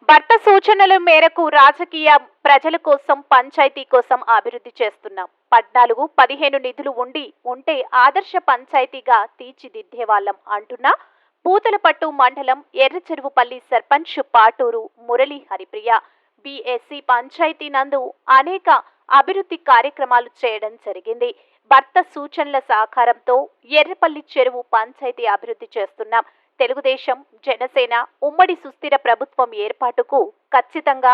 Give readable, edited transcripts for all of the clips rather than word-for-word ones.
భర్త సూచనల మేరకు రాజకీయ ప్రజల కోసం పంచాయతీ కోసం అభివృద్ధి చేస్తున్నాం. 14, 15 నిధులు ఉంటే ఆదర్శ పంచాయతీగా తీర్చిదిద్దేవాళ్లం అంటున్న పూతలపట్టు మండలం ఎర్రచెరువుపల్లి సర్పంచ్ పాటూరు మురళీ హరిప్రియ. బీఎస్సీ పంచాయతీ నందు అనేక అభివృద్ధి కార్యక్రమాలు చేయడం జరిగింది. భర్త సూచనల సహకారంతో ఎర్రపల్లి చెరువు పంచాయతీ అభివృద్ధి చేస్తున్నాం. తెలుగుదేశం, జనసేన ఉమ్మడి సుస్థిర ప్రభుత్వం ఏర్పాటుకు ఖచ్చితంగా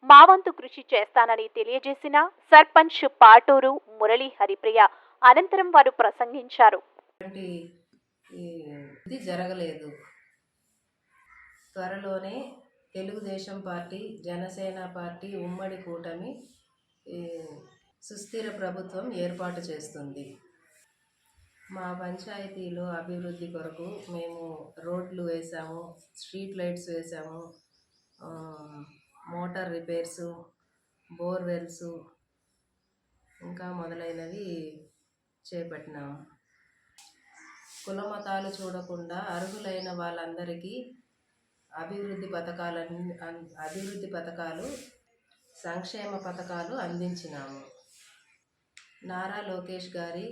మా వంతు కృషి చేస్తానని తెలియజేసిన సర్పంచ్ పాటూరు మురళీ హరిప్రియ. అనంతరం వారు ప్రసంగించారు. ఇది జరగలేదు. త్వరలోనే తెలుగుదేశం పార్టీ, జనసేన పార్టీ ఉమ్మడి కూటమి సుస్థిర ప్రభుత్వం ఏర్పాటు చేస్తుంది. మా పంచాయతీలో అభివృద్ధి కొరకు మేము రోడ్లు వేసాము, స్ట్రీట్ లైట్స్ వేసాము, మోటార్ రిపేర్సు, బోర్వెల్సు ఇంకా మొదలైనవి చేపట్టినాము. కులమతాలు చూడకుండా అర్హులైన వాళ్ళందరికీ అభివృద్ధి పథకాలు, సంక్షేమ పథకాలు అందించినాము. నారా లోకేష్ గారి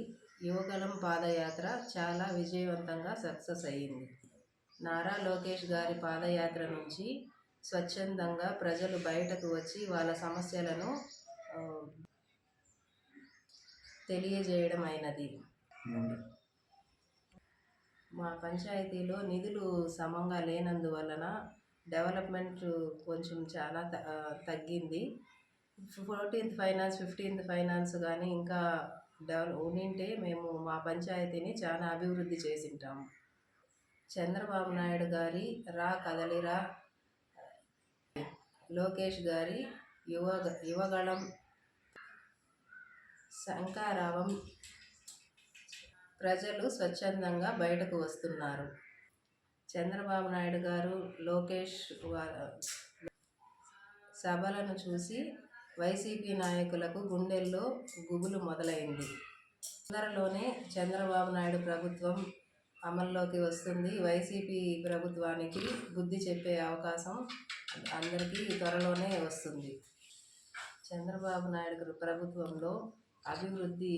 యువగళం పాదయాత్ర చాలా విజయవంతంగా సక్సెస్ అయ్యింది. నారా లోకేష్ గారి పాదయాత్ర నుంచి స్వచ్ఛందంగా ప్రజలు బయటకు వచ్చి వాళ్ళ సమస్యలను తెలియజేయడం అయినది. మా పంచాయతీలో నిధులు సమంగా లేనందువలన డెవలప్మెంట్ కొంచెం చాలా తగ్గింది. 14th ఫైనాన్స్, 15th ఫైనాన్స్ కానీ ఇంకా ఉండింటే మేము మా పంచాయతీని చాలా అభివృద్ధి చేసింటాము. చంద్రబాబు నాయుడు గారి రా కదలిరా, లోకేష్ గారి యువగళం శంఖారావం ప్రజలు స్వచ్ఛందంగా బయటకు వస్తున్నారు. చంద్రబాబు నాయుడు గారు, లోకేష్ సభలను చూసి వైసీపీ నాయకులకు గుండెల్లో గుబులు మొదలైంది. తొందరలోనే చంద్రబాబు నాయుడు ప్రభుత్వం అమల్లోకి వస్తుంది. వైసీపీ ప్రభుత్వానికి బుద్ధి చెప్పే అవకాశం అందరికీ త్వరలోనే వస్తుంది. చంద్రబాబు నాయుడు ప్రభుత్వంలో అభివృద్ధి